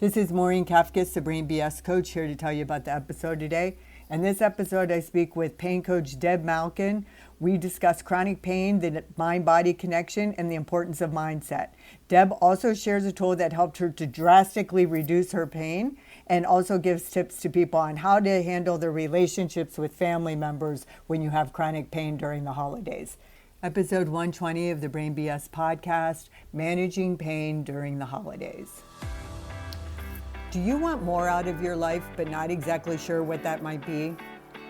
This is Maureen Kafkas, the Brain BS coach, here to tell you about the episode today. In this episode, I speak with pain coach Deb Malkin. We discuss chronic pain, the mind-body connection, and the importance of mindset. Deb also shares a tool that helped her to drastically reduce her pain and also gives tips to people on how to handle their relationships with family members when you have chronic pain during the holidays. Episode 120 of the Brain BS podcast, Managing Pain During the Holidays. Do you want more out of your life but not exactly sure what that might be?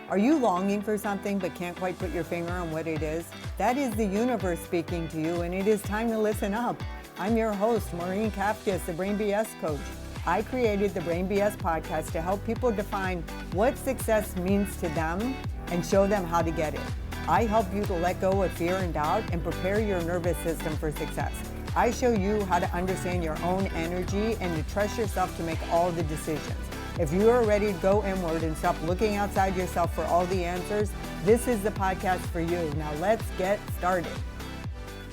Are you longing for something but can't quite put your finger on what it is? That is the universe speaking to you, and it is time to listen up. I'm your host, Maureen Kafkas, the Brain BS coach. I created the Brain BS podcast to help people define what success means to them and show them how to get it. I help you to let go of fear and doubt and prepare your nervous system for success. I show you how to understand your own energy and to trust yourself to make all the decisions. If you are ready to go inward and stop looking outside yourself for all the answers, this is the podcast for you. Now let's get started.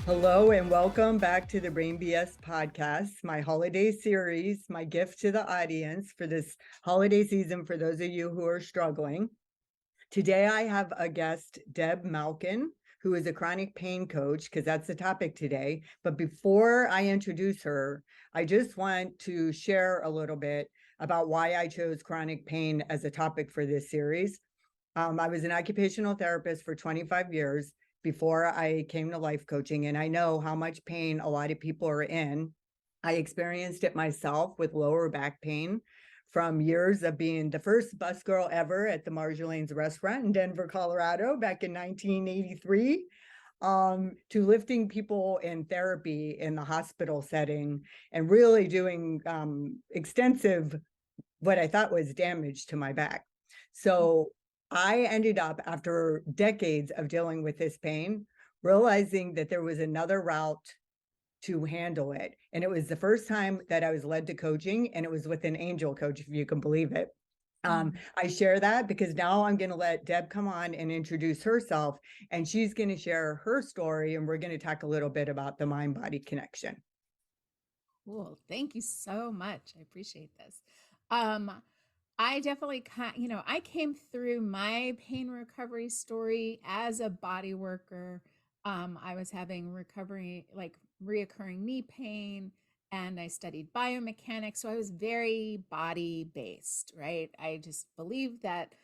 Hello and welcome back to the Brain BS podcast, my holiday series, my gift to the audience for this holiday season for those of you who are struggling. Today I have a guest, Deb Malkin, who is a chronic pain coach, because that's the topic today. But before I introduce her, I just want to share a little bit about why I chose chronic pain as a topic for this series. I was an occupational therapist for 25 years before I came to life coaching, and I know how much pain a lot of people are in. I experienced it myself with lower back pain from years of being the first bus girl ever at the Marjolaine's restaurant in Denver, Colorado, back in 1983, to lifting people in therapy in the hospital setting and really doing extensive, what I thought was damage to my back. So I ended up, after decades of dealing with this pain, realizing that there was another route to handle it. And it was the first time that I was led to coaching, and it was with an angel coach, if you can believe it. I share that because now I'm going to let Deb come on and introduce herself, and she's going to share her story, and we're going to talk a little bit about the mind-body connection. Cool. Thank you so much. I appreciate this. I definitely, I came through my pain recovery story as a body worker. I was having reoccurring knee pain, and I studied biomechanics. So I was very body based, right? I just believed that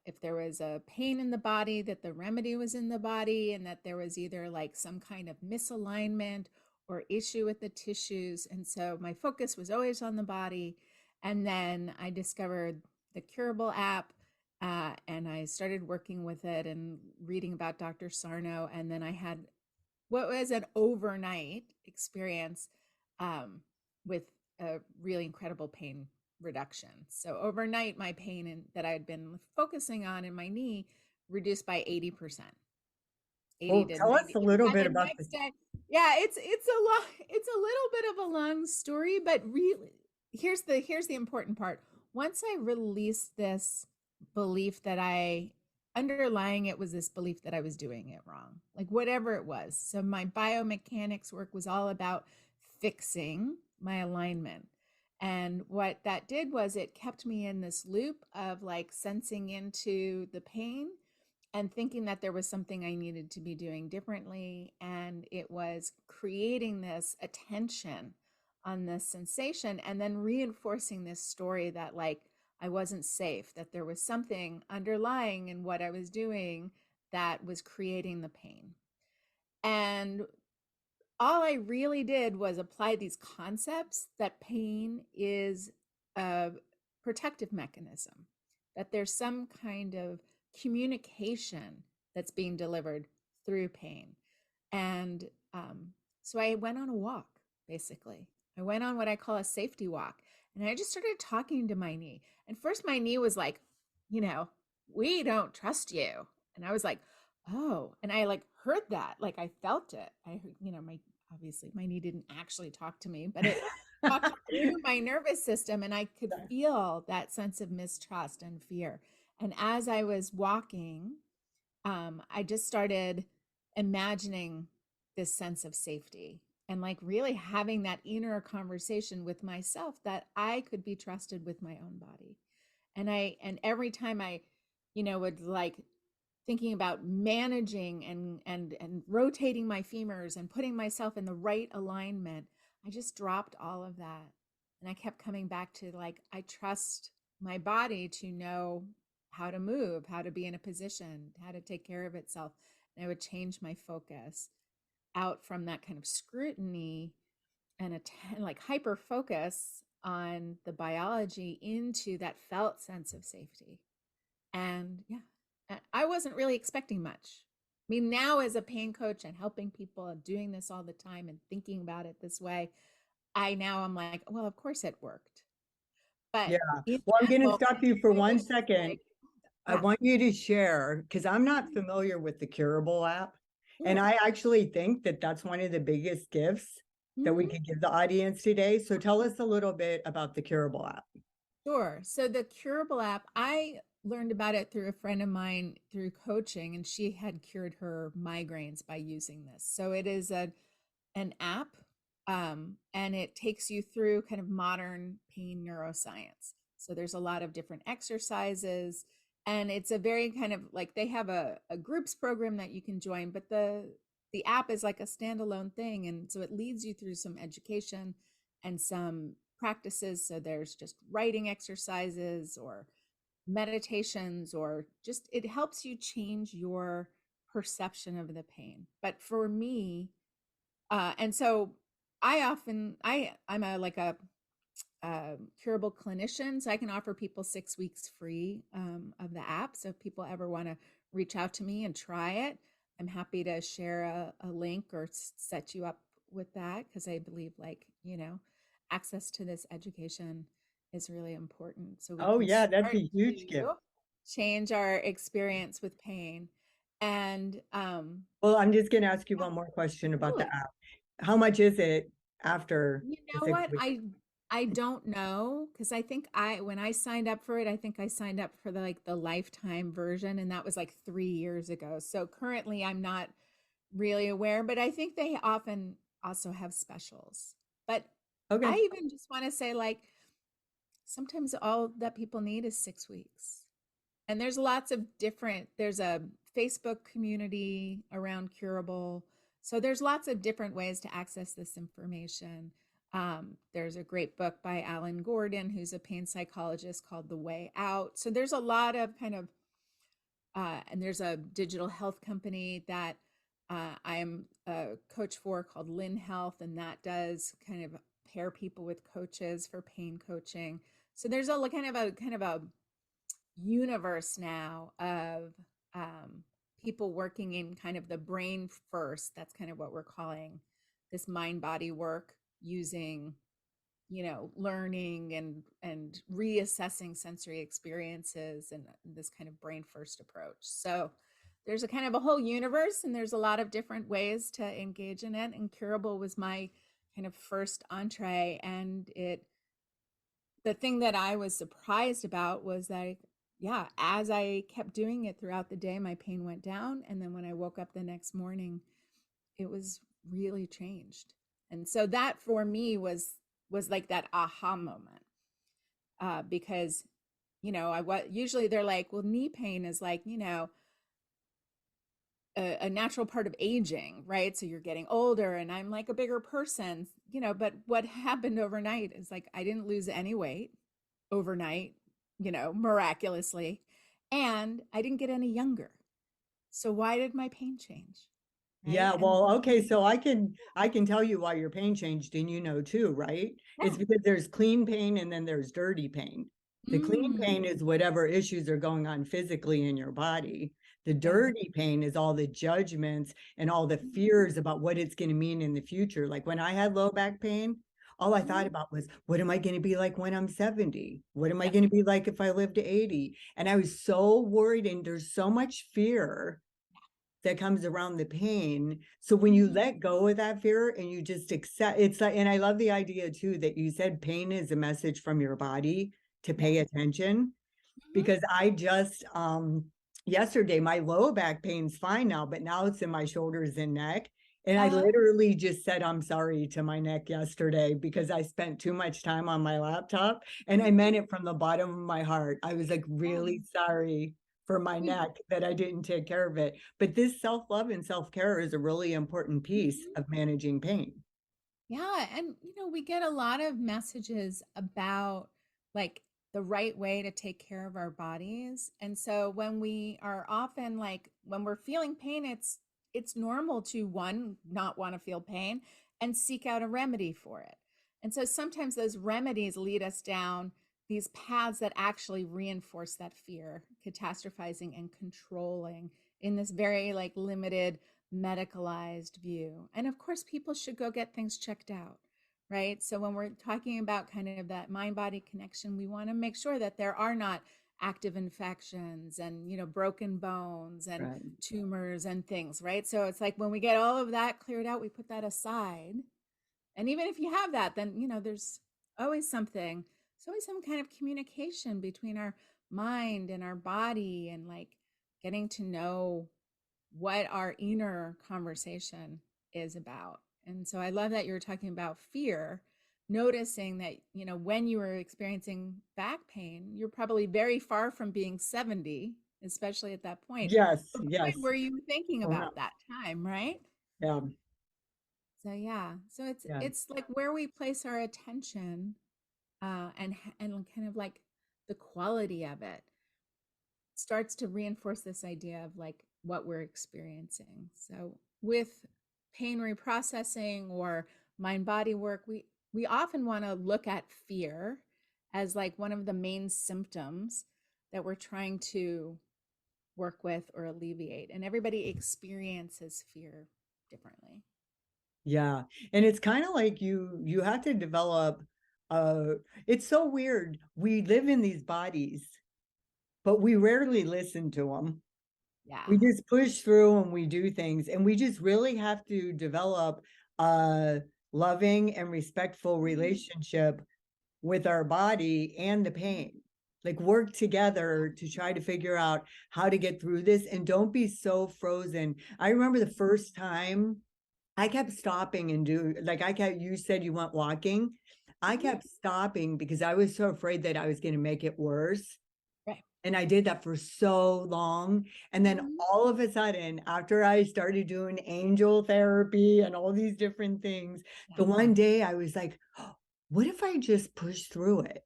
if there was a pain in the body, that the remedy was in the body, and that there was either like some kind of misalignment or issue with the tissues. And so my focus was always on the body. And then I discovered the Curable app, and I started working with it and reading about Dr. Sarno. And then I had what was an overnight experience with a really incredible pain reduction. So overnight, my pain that I had been focusing on in my knee reduced by 80%. 80 Well, to tell us 90. a little And bit the about next day, yeah, it's a lot, it's a little bit of a long story, but really here's the important part. Once I released this belief that I underlying it was this belief that I was doing it wrong, like whatever it was. So my biomechanics work was all about fixing my alignment. And what that did was it kept me in this loop of like sensing into the pain and thinking that there was something I needed to be doing differently. And it was creating this attention on this sensation and then reinforcing this story that like I wasn't safe, that there was something underlying in what I was doing that was creating the pain. And all I really did was apply these concepts that pain is a protective mechanism, that there's some kind of communication that's being delivered through pain. And so I went on a walk, basically. I went on what I call a safety walk. And I just started talking to my knee. And first, my knee was like, we don't trust you. And I was like, oh, and I like heard that, like I felt it. I heard, my knee didn't actually talk to me, but it talked through my nervous system, and I could feel that sense of mistrust and fear. And as I was walking, I just started imagining this sense of safety. and like really having that inner conversation with myself that I could be trusted with my own body. And every time I, would like thinking about managing and rotating my femurs and putting myself in the right alignment, I just dropped all of that. And I kept coming back to like, I trust my body to know how to move, how to be in a position, how to take care of itself. And I would change my focus out from that kind of scrutiny and like hyper focus on the biology into that felt sense of safety. And yeah, I wasn't really expecting much. I mean, now as a pain coach and helping people and doing this all the time and thinking about it this way, I'm like, well, of course it worked. But Yeah. in Well, I'm that going to moment, stop you for I one was just second. like, I yeah. want you to share, because I'm not familiar with the Curable app. And Sure. I actually think that that's one of the biggest gifts that we Mhm. could give the audience today. So tell us a little bit about the Curable app. Sure. So the Curable app, I learned about it through a friend of mine through coaching, and she had cured her migraines by using this. So it is an app, and it takes you through kind of modern pain neuroscience. So there's a lot of different exercises, and it's a very kind of like they have a groups program that you can join, but the app is like a standalone thing, and so it leads you through some education and some practices. So there's just writing exercises or meditations, or just it helps you change your perception of the pain. But for me, and so I'm a like a curable clinician, so I can offer people 6 weeks free of the app. So if people ever want to reach out to me and try it, I'm happy to share a link or set you up with that, because I believe like access to this education is really important, so we Oh, can yeah, that's start a huge gift. to change our experience with pain. And Well, I'm just going to ask you one more question about the absolutely. app. How much is it after You the know six what? weeks? I don't know, because I think I when I signed up for it, I think I signed up for the lifetime version, and that was like 3 years ago. So currently I'm not really aware, but I think they often also have specials. But I Okay. even just want to say like sometimes all that people need is 6 weeks. And there's lots of there's a Facebook community around curable. So there's lots of different ways to access this information. There's a great book by Alan Gordon, who's a pain psychologist, called The Way Out. So there's a lot of kind of, and there's a digital health company that I am a coach for called Lynn Health, and that does kind of pair people with coaches for pain coaching. So there's a kind of a universe now of people working in kind of the brain first. That's kind of what we're calling this mind body work, using learning and reassessing sensory experiences and this kind of brain first approach. So there's a kind of a whole universe, and there's a lot of different ways to engage in it, and curable was my kind of first entree. And the thing that I was surprised about was that, yeah, as I kept doing it throughout the day, my pain went down. And then when I woke up the next morning, it was really changed. And so that for me was like that aha moment, because I what usually they're like, well, knee pain is like a natural part of aging, right? So you're getting older, and I'm like a bigger person, but what happened overnight is like I didn't lose any weight overnight, miraculously, and I didn't get any younger. So why did my pain change? Right? Yeah, And well, okay, so I can tell you why your pain changed, and too, right? It's yeah. because there's clean pain and then there's dirty pain. The clean Mm, pain is whatever issues are going on physically in your body. The yeah. dirty pain is all the judgments and all the fears about what it's going to mean in the future. Like when I had low back pain, all I thought Mhm. about was, what am I going to be like when I'm 70? What am I Yep. going to be like if I live to 80? And I was so worried, and there's so much fear that comes around the pain. So when you Mhm. let go of that fear and you just accept, it's like, and I love the idea too that you said pain is a message from your body to Yeah. pay attention. Mhm. Because I just yesterday, my low back pain's fine now, but now it's in my shoulders and neck. And I Uh-huh. literally just said, I'm sorry to my neck yesterday because I spent too much time on my laptop. And I meant it from the bottom of my heart. I was like, Yeah. really sorry for my We neck that I didn't take care of it. But this self-love and self-care is a really important piece Mhm. of managing pain. Yeah, and we get a lot of messages about like the right way to take care of our bodies. And so when we are often like when we're feeling pain, it's normal to one, not want to feel pain and seek out a remedy for it. And so sometimes those remedies lead us down these paths that actually reinforce that fear, catastrophizing and controlling in this very like limited medicalized view. And of course, people should go get things checked out, right? So when we're talking about kind of that mind body connection, we want to make sure that there are not active infections and, broken bones and Right. tumors and things, right? So it's like when we get all of that cleared out, we put that aside. And even if you have that, then, there's always something, there's always some kind of communication between our mind and our body and like getting to know what our inner conversation is about. And so I love that you were talking about fear, noticing that, when you were experiencing back pain, you're probably very far from being 70, especially at that point. Yes, But boy, yes. were you thinking Oh no. about that time, right? Yeah, So yeah, so it's yeah. it's like where we place our attention, and kind of like the quality of it starts to reinforce this idea of like what we're experiencing. So with pain reprocessing or mind body work, we often want to look at fear as like one of the main symptoms that we're trying to work with or alleviate. And everybody experiences fear differently. Yeah. And it's kind of like you have to develop uh it's so weird. We live in these bodies, but we rarely listen to them. Yeah. We just push through and we do things, and we just really have to develop a loving and respectful Mhm. relationship with our body and the pain. Like work together to try to figure out how to get through this and don't be so frozen. I remember the first time I kept stopping and you said you went walking. I Mhm. kept stopping because I was so afraid that I was going to make it worse. Right. And I did that for so long. And then Mhm. all of a sudden, after I started doing angel therapy and all these different things, Yeah. the one day I was like, "Oh, what if I just push through it?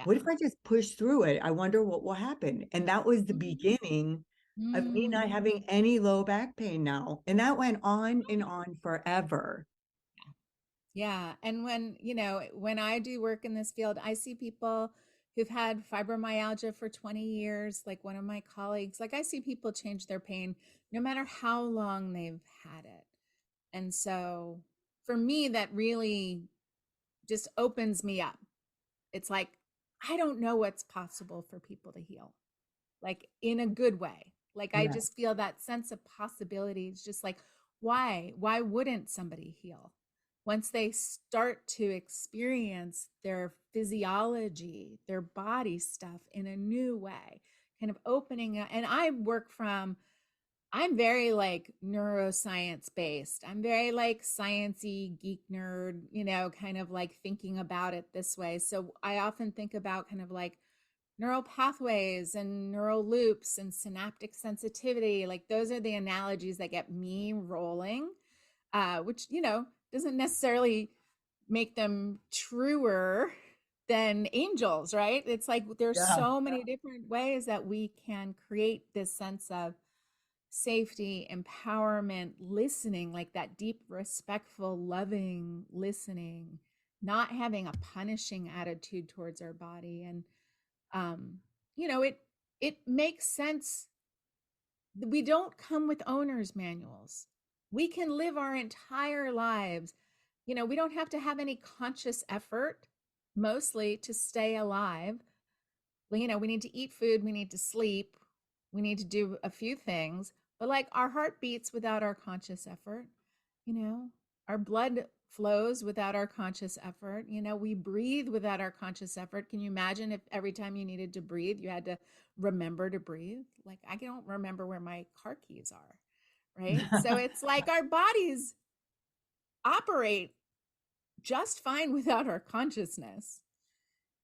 What if Yeah. I just push through it? I wonder what will happen." And that was the Mhm. beginning of me not Mm. having any low back pain now. And that went on and on forever. Yeah. And when I do work in this field, I see people who've had fibromyalgia for 20 years, like one of my colleagues. Like I see people change their pain no matter how long they've had it. And so for me, that really just opens me up. It's like, I don't know what's possible for people to heal, like in a good way. Like I Yeah. just feel that sense of possibility. It's just like, why wouldn't somebody heal once they start to experience their physiology, their body stuff in a new way, kind of opening and I'm very like neuroscience based. I'm very like sciencey geek nerd, kind of like thinking about it this way. So I often think about kind of like neural pathways and neural loops and synaptic sensitivity. Like those are the analogies that get me rolling, which, doesn't necessarily make them truer than angels, right? It's like there's Yeah. so many different ways that we can create this sense of safety, empowerment, listening, like that deep, respectful, loving listening, not having a punishing attitude towards our body. And um it makes sense. We don't come with owner's manuals. We can live our entire lives. We don't have to have any conscious effort mostly to stay alive. Well, we need to eat food, we need to sleep, we need to do a few things, but like our heart beats without our conscious effort, you know, our blood flows without our conscious effort, we breathe without our conscious effort. Can you imagine if every time you needed to breathe, you had to remember to breathe? Like, I don't remember where my car keys are, right? So it's like our bodies operate just fine without our consciousness.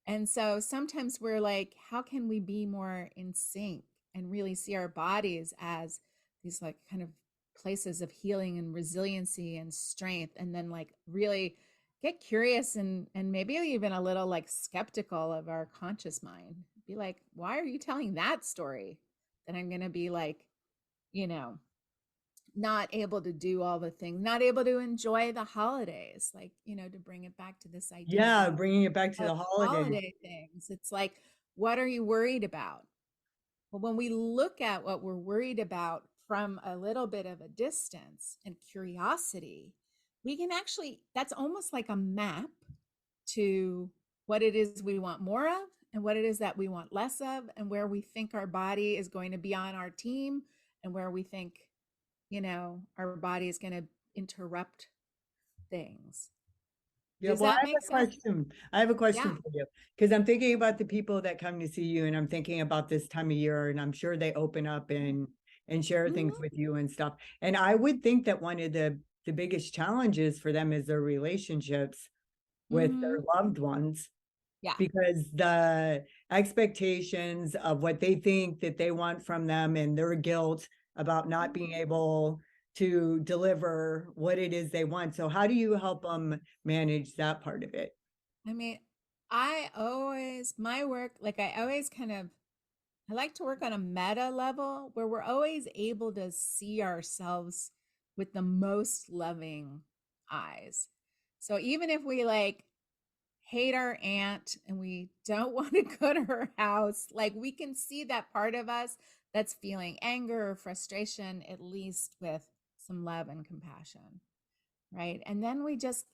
And so sometimes we're like, how can we be more in sync and really see our bodies as these like kind of places of healing and resiliency and strength, and then like really get curious and maybe even a little like skeptical of our conscious mind. Be like, why are you telling that story? That I'm going to be like, you know, not able to do all the things, not able to enjoy the holidays, like, to bring it back to this idea Yeah, bringing it back to of the holidays. holiday things. It's like, what are you worried about? Well, when we look at what we're worried about from a little bit of a distance and curiosity, we can actually, that's almost like a map to what it is we want more of and what it is that we want less of, and where we think our body is going to be on our team, and where we think, our body is going to interrupt things. Yeah, Does well, I that have make a sense? question. I have a question Yeah. for you because I'm thinking about the people that come to see you, and I'm thinking about this time of year, and I'm sure they open up and share things Mm-hmm. with you and stuff. And I would think that one of the biggest challenges for them is their relationships with Mm-hmm. their loved ones, Yeah. because the expectations of what they think that they want from them and their guilt about not being Mm-hmm. able to deliver what it is they want. So how do you help them manage that part of it? I mean, my work, like I always I like to work on a meta level where we're always able to see ourselves with the most loving eyes. So even if we like hate our aunt and we don't want to go to her house, like we can see that part of us that's feeling anger or frustration, at least with some love and compassion, right? And then we just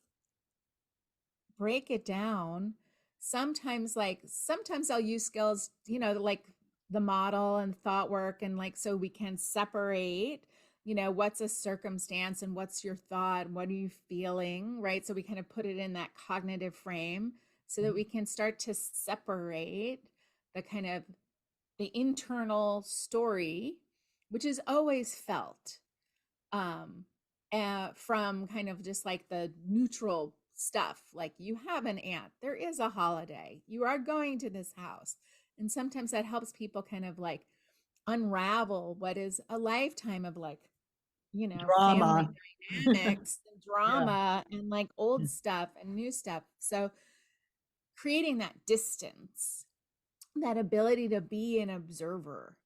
break it down. Sometimes I'll use skills, like the model and thought work, and like so we can separate, what's a circumstance and what's your thought, what are you feeling, right? So we kind of put it in that cognitive frame so that we can start to separate the kind of the internal story, which is always felt, um from kind of just like the neutral stuff, like you have an aunt, there is a holiday, you are going to this house. And sometimes that helps people kind of like unravel what is a lifetime of like, family Drama. dynamics and Yeah. drama and like old stuff and new stuff. So creating that distance, that ability to be an observer,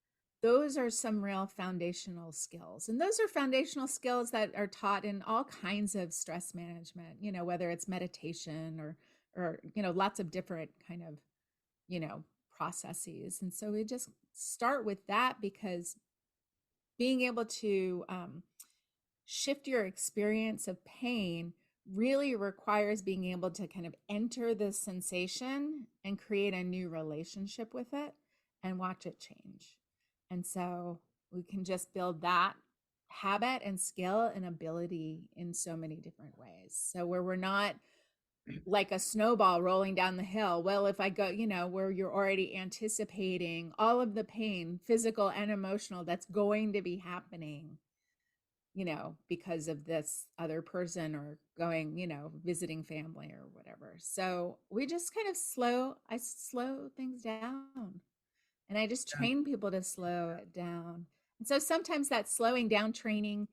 those are some real foundational skills. And those are foundational skills that are taught in all kinds of stress management, whether it's meditation or lots of different kind of, you know processes. And so we just start with that, because being able to shift your experience of pain really requires being able to kind of enter the sensation and create a new relationship with it and watch it change. And so we can just build that habit and skill and ability in so many different ways. So where we're not like a snowball rolling down the hill. Well, if I go, where you're already anticipating all of the pain, physical and emotional, that's going to be happening, because of this other person, or going, visiting family or whatever. So we just kind of I slow things down, and I just train people to slow it down. And so sometimes that slowing down training,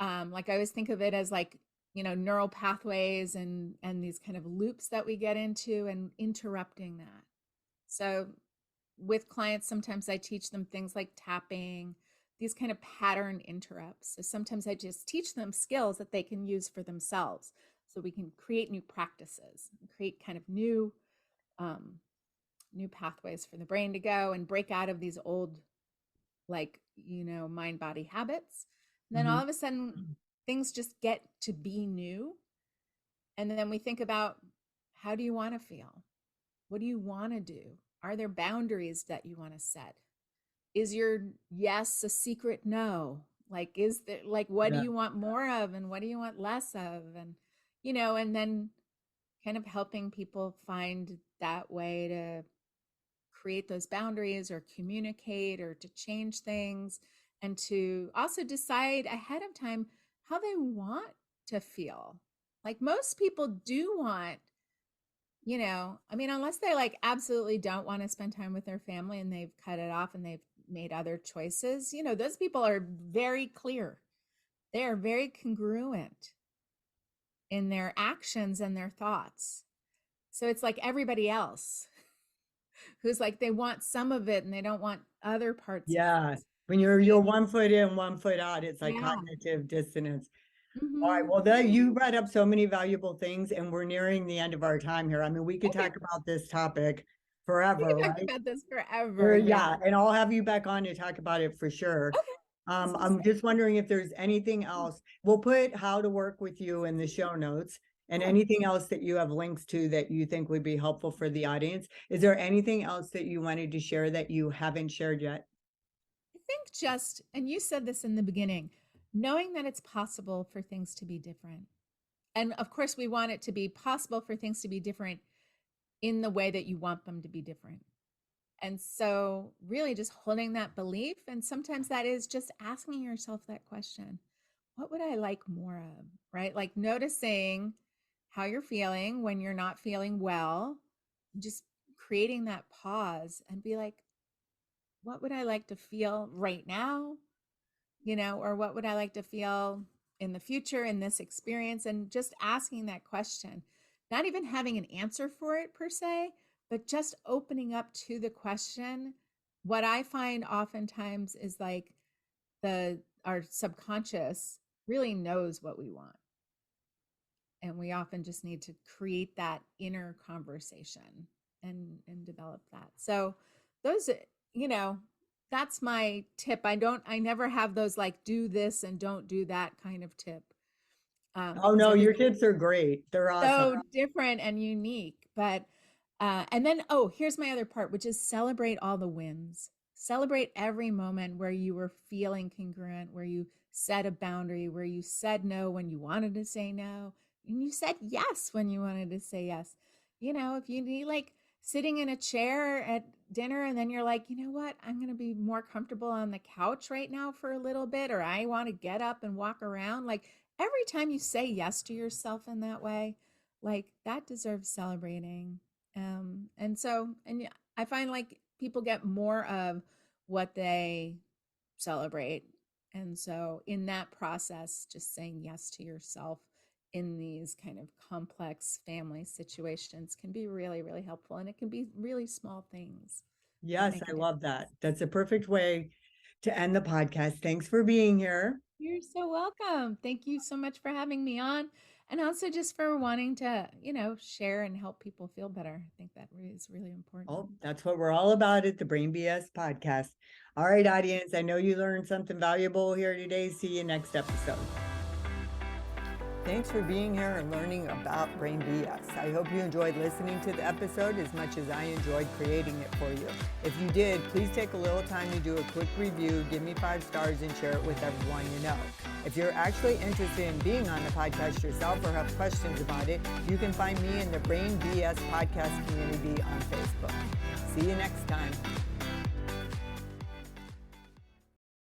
like I always think of it as like, neural pathways and these kind of loops that we get into, and interrupting that. So with clients, sometimes I teach them things like tapping, these kind of pattern interrupts. So sometimes I just teach them skills that they can use for themselves, so we can create new practices, create kind of um, new pathways for the brain to go and break out of these old, like, mind body habits. And then all Mhm. of a sudden things just get to be new. And then we think about, how do you want to feel? What do you want to do? Are there boundaries that you want to set? Is your yes a secret no? Like, is there, like, what do Yeah. you want more of and what do you want less of? And, and then kind of helping people find that way to create those boundaries or communicate or to change things, and to also decide ahead of time how they want to feel. Like most people do want, I mean, unless they like absolutely don't want to spend time with their family and they've cut it off and they've made other choices, those people are very clear. They are very congruent in their actions and their thoughts. So it's like everybody else who's like, they want some of it and they don't want other parts of Yeah. it. When you're 1 foot in, 1 foot out, it's like Yeah. cognitive dissonance. All right. Mm-hmm. Well, you brought up so many valuable things, and we're nearing the end of our time here. I mean, we could Okay. talk about this topic We forever, can talk right? about this forever. Yeah, and I'll have you back on to talk about it for sure. Okay. I'm just wondering if there's anything else. We'll put how to work with you in the show notes and Sure. anything else that you have links to that you think would be helpful for the audience. Is there anything else that you wanted to share that you haven't shared yet? I think and you said this in the beginning, knowing that it's possible for things to be different. And of course, we want it to be possible for things to be different in the way that you want them to be different. And so, really, just holding that belief. And sometimes that is just asking yourself that question: what would I like more of? Right? Like noticing how you're feeling when you're not feeling well, just creating that pause and be like, what would I like to feel right now? Or what would I like to feel in the future in this experience? And just asking that question, not even having an answer for it per se, but just opening up to the question. What I find oftentimes is like our subconscious really knows what we want. And we often just need to create that inner conversation and develop that. So those, that's my tip. I never have those like do this and don't do that kind of tip. Oh Because no, your everything's tips are great. They're awesome. so different and unique. But and then here's my other part, which is celebrate all the wins. Celebrate every moment where you were feeling congruent, where you set a boundary, where you said no when you wanted to say no, and you said yes when you wanted to say yes. If you need like sitting in a chair at dinner and then you're like, you know what, I'm going to be more comfortable on the couch right now for a little bit, or I want to get up and walk around. Like every time you say yes to yourself in that way, like that deserves celebrating. And I find like people get more of what they celebrate. And so in that process, just saying yes to yourself in these kind of complex family situations can be really, really helpful. And it can be really small things that Yes, make a I love difference. that. That's a perfect way to end the podcast. Thanks for being here. You're so welcome. Thank you so much for having me on. And also just for wanting to, share and help people feel better. I think that is really important. Oh, that's what we're all about at the Brain BS podcast. All right, audience, I know you learned something valuable here today. See you next episode. Thanks for being here and learning about Brain BS. I hope you enjoyed listening to the episode as much as I enjoyed creating it for you. If you did, please take a little time to do a quick review, give me 5 stars, and share it with everyone you know. If you're actually interested in being on the podcast yourself or have questions about it, you can find me in the Brain BS podcast community on Facebook. See you next time.